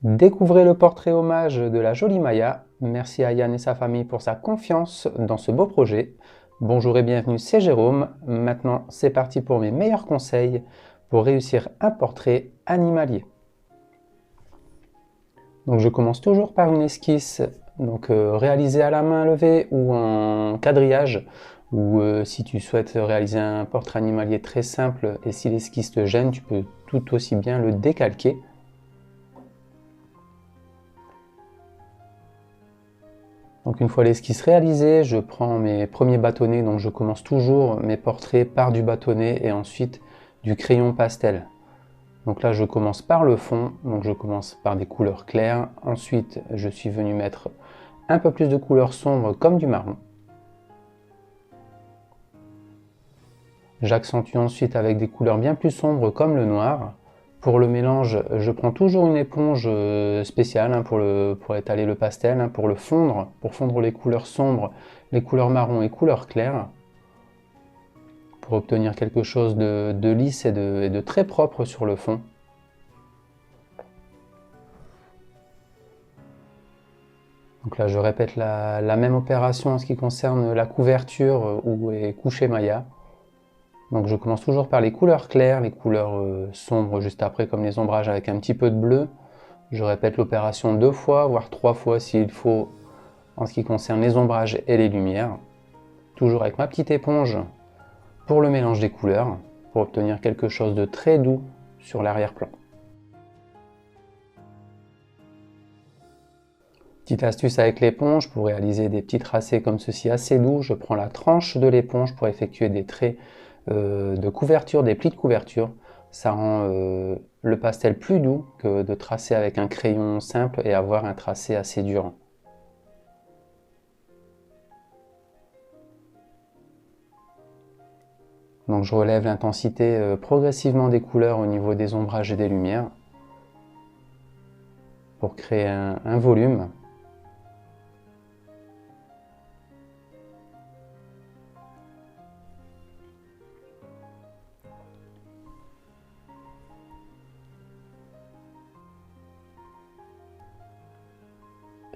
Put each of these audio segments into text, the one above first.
Découvrez le portrait hommage de la jolie Maya. Merci à Yann et sa famille pour sa confiance dans ce beau projet. Bonjour et bienvenue, c'est Jérôme. Maintenant, c'est parti pour mes meilleurs conseils pour réussir un portrait animalier. Donc, je commence toujours par une esquisse réalisée à la main levée ou en quadrillage. Ou si tu souhaites réaliser un portrait animalier très simple et si l'esquisse te gêne, tu peux tout aussi bien le décalquer. Donc une fois l'esquisse réalisée, je prends mes premiers bâtonnets, donc je commence toujours mes portraits par du bâtonnet et ensuite du crayon pastel. Donc là je commence par le fond, donc je commence par des couleurs claires, ensuite je suis venu mettre un peu plus de couleurs sombres comme du marron. J'accentue ensuite avec des couleurs bien plus sombres comme le noir. Pour le mélange, je prends toujours une éponge spéciale pour étaler le pastel, pour fondre les couleurs sombres, les couleurs marron et couleurs claires, pour obtenir quelque chose de lisse et de très propre sur le fond. Donc là, je répète la même opération en ce qui concerne la couverture où est couché Maya. Donc je commence toujours par les couleurs claires, les couleurs sombres juste après, comme les ombrages avec un petit peu de bleu. Je répète l'opération 2 fois, voire 3 fois s'il faut, en ce qui concerne les ombrages et les lumières. Toujours avec ma petite éponge pour le mélange des couleurs, pour obtenir quelque chose de très doux sur l'arrière-plan. Petite astuce avec l'éponge, pour réaliser des petits tracés comme ceci assez doux, je prends la tranche de l'éponge pour effectuer des traits de couverture, des plis de couverture. Ça rend le pastel plus doux que de tracer avec un crayon simple et avoir un tracé assez dur. Donc je relève l'intensité progressivement des couleurs au niveau des ombrages et des lumières pour créer un volume.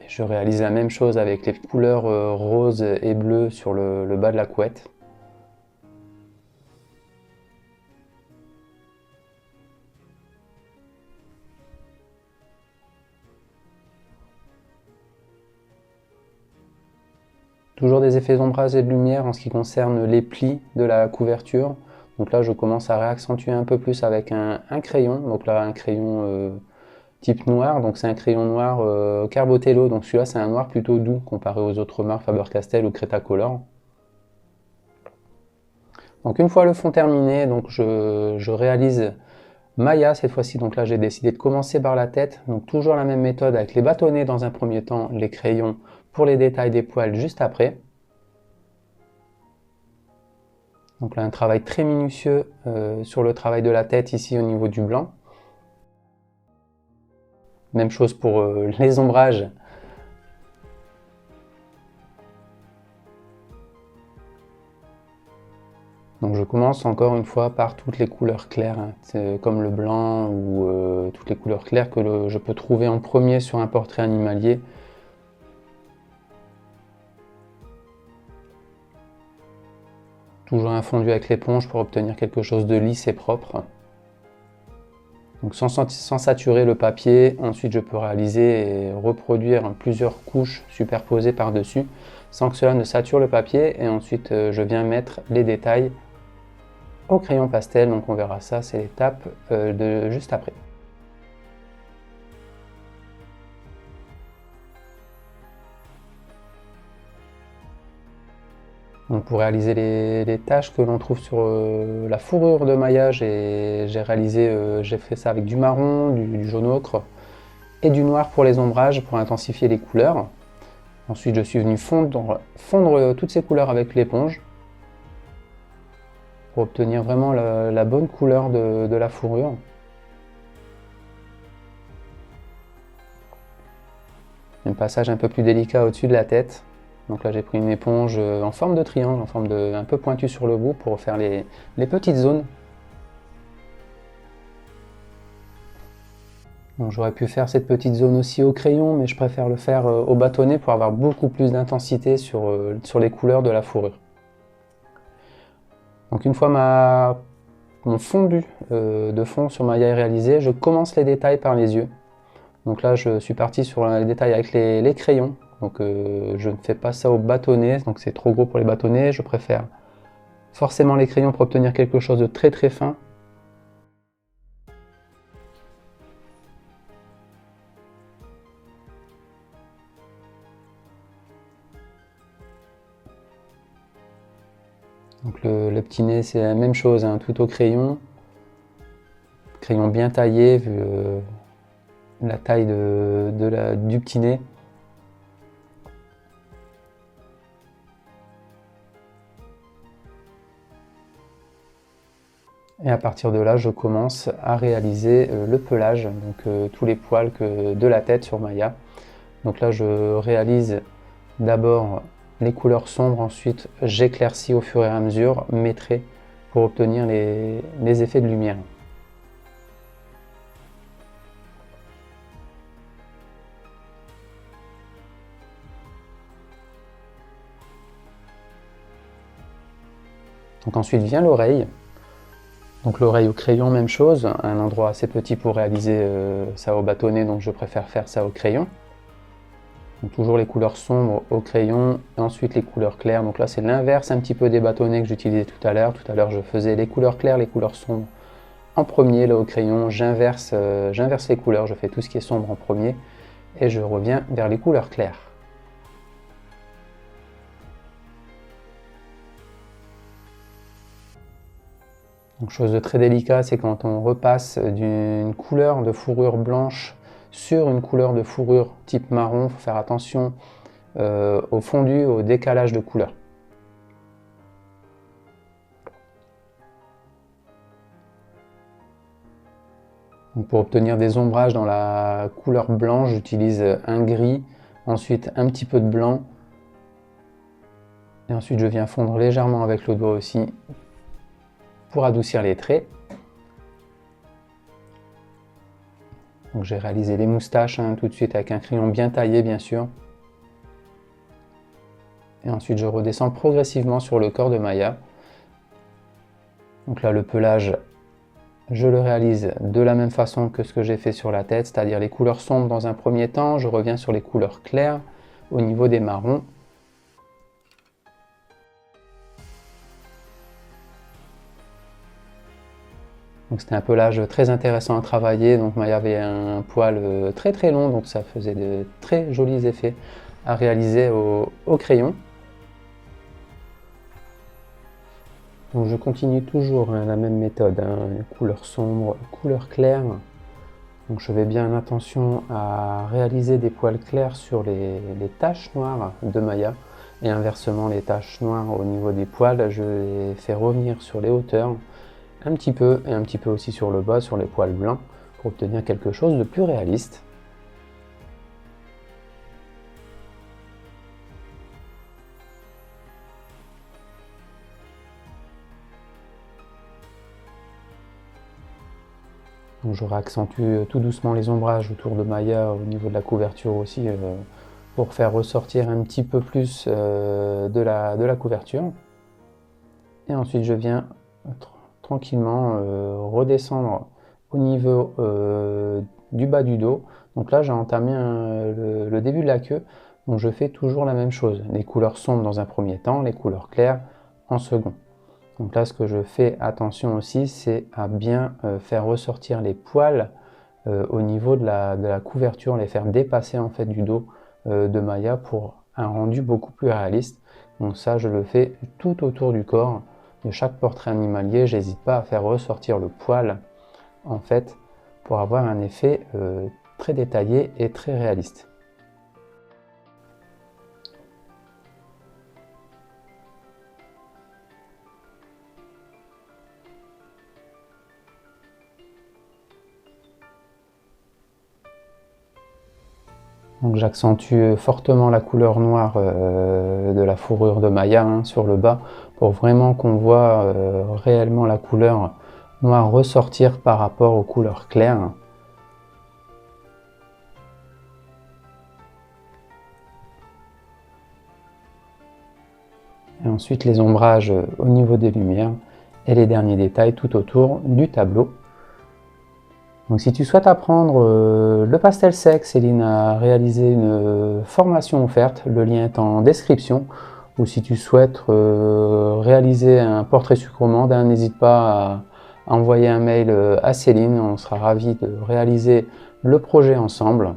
Je réalise la même chose avec les couleurs roses et bleues sur le bas de la couette. Toujours des effets d'ombrage et de lumière en ce qui concerne les plis de la couverture. Donc là je commence à réaccentuer un peu plus avec un crayon. Donc là un crayon type noir, donc c'est un crayon noir Carbotello, donc celui-là c'est un noir plutôt doux comparé aux autres marques Faber-Castell ou Cretacolor. Donc une fois le fond terminé, donc je réalise Maya cette fois-ci, donc là j'ai décidé de commencer par la tête, donc toujours la même méthode avec les bâtonnets dans un premier temps, les crayons pour les détails des poils juste après. Donc là un travail très minutieux sur le travail de la tête ici au niveau du blanc. Même chose pour les ombrages. Donc je commence encore une fois par toutes les couleurs claires, comme le blanc ou toutes les couleurs claires que je peux trouver en premier sur un portrait animalier. Toujours un fondu avec l'éponge pour obtenir quelque chose de lisse et propre. Donc sans saturer le papier, ensuite je peux réaliser et reproduire plusieurs couches superposées par-dessus sans que cela ne sature le papier, et ensuite je viens mettre les détails au crayon pastel, donc on verra ça, c'est l'étape de juste après. Donc pour réaliser les taches que l'on trouve sur la fourrure de Maya, j'ai fait ça avec du marron, du jaune ocre et du noir pour les ombrages pour intensifier les couleurs. Ensuite je suis venu fondre toutes ces couleurs avec l'éponge pour obtenir vraiment la bonne couleur de la fourrure. Un passage un peu plus délicat au-dessus de la tête. Donc là j'ai pris une éponge en forme de triangle, en forme un peu pointue sur le bout pour faire les petites zones. J'aurais pu faire cette petite zone aussi au crayon, mais je préfère le faire au bâtonnet pour avoir beaucoup plus d'intensité sur les couleurs de la fourrure. Donc une fois mon fondu de fond sur mailla est réalisé, je commence les détails par les yeux. Donc là, je suis parti sur les détails avec les crayons. Donc je ne fais pas ça au bâtonnet, donc c'est trop gros pour les bâtonnets. Je préfère forcément les crayons pour obtenir quelque chose de très très fin. Donc le petit nez, c'est la même chose, hein, tout au crayon. Crayon bien taillé, vu la taille du petit nez. Et à partir de là, je commence à réaliser le pelage, donc tous les poils de la tête sur mailla. Donc là, je réalise d'abord les couleurs sombres, ensuite j'éclaircis au fur et à mesure mes traits pour obtenir les effets de lumière. Donc ensuite vient l'oreille. Donc l'oreille au crayon, même chose, un endroit assez petit pour réaliser ça au bâtonnet, donc je préfère faire ça au crayon. Donc toujours les couleurs sombres au crayon, et ensuite les couleurs claires. Donc là c'est l'inverse un petit peu des bâtonnets que j'utilisais tout à l'heure. Tout à l'heure je faisais les couleurs claires, les couleurs sombres en premier. Là au crayon, j'inverse les couleurs, je fais tout ce qui est sombre en premier, et je reviens vers les couleurs claires. Donc, chose de très délicat, c'est quand on repasse d'une couleur de fourrure blanche sur une couleur de fourrure type marron, il faut faire attention au fondu, au décalage de couleur. Donc, pour obtenir des ombrages dans la couleur blanche, j'utilise un gris, ensuite un petit peu de blanc, et ensuite je viens fondre légèrement avec le doigt aussi pour adoucir les traits. Donc j'ai réalisé les moustaches tout de suite avec un crayon bien taillé bien sûr. Et ensuite je redescends progressivement sur le corps de mailla. Donc là le pelage, je le réalise de la même façon que ce que j'ai fait sur la tête, c'est-à-dire les couleurs sombres dans un premier temps, je reviens sur les couleurs claires au niveau des marrons. Donc c'était un pelage très intéressant à travailler, donc mailla avait un poil très très long, donc ça faisait de très jolis effets à réaliser au crayon. Donc je continue toujours la même méthode, couleur sombre, couleur claire. Donc je fais bien attention à réaliser des poils clairs sur les taches noires de mailla, et inversement les taches noires au niveau des poils, je les fais revenir sur les hauteurs un petit peu, et un petit peu aussi sur le bas, sur les poils blancs, pour obtenir quelque chose de plus réaliste. Donc je réaccentue tout doucement les ombrages autour de mailla, au niveau de la couverture aussi, pour faire ressortir un petit peu plus de la couverture. Et ensuite je viens tranquillement redescendre au niveau du bas du dos. Donc là j'ai entamé le début de la queue, donc je fais toujours la même chose, les couleurs sombres dans un premier temps, les couleurs claires en second. Donc là ce que je fais attention aussi, c'est à bien faire ressortir les poils au niveau de la couverture, les faire dépasser en fait du dos de mailla pour un rendu beaucoup plus réaliste. Donc ça je le fais tout autour du corps de chaque portrait animalier, j'hésite pas à faire ressortir le poil en fait pour avoir un effet très détaillé et très réaliste. Donc j'accentue fortement la couleur noire de la fourrure de mailla sur le bas pour vraiment qu'on voit réellement la couleur noire ressortir par rapport aux couleurs claires. Et ensuite les ombrages au niveau des lumières et les derniers détails tout autour du tableau. Donc si tu souhaites apprendre le pastel sec, Céline a réalisé une formation offerte, le lien est en description. Ou si tu souhaites réaliser un portrait sucromande, n'hésite pas à envoyer un mail à Céline, on sera ravis de réaliser le projet ensemble.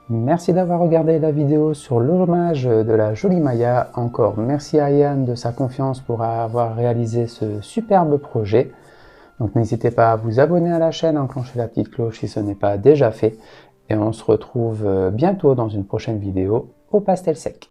Merci d'avoir regardé la vidéo sur l'hommage de la jolie Maya. Encore merci à Yann de sa confiance pour avoir réalisé ce superbe projet. Donc n'hésitez pas à vous abonner à la chaîne, enclencher la petite cloche si ce n'est pas déjà fait. Et on se retrouve bientôt dans une prochaine vidéo au pastel sec.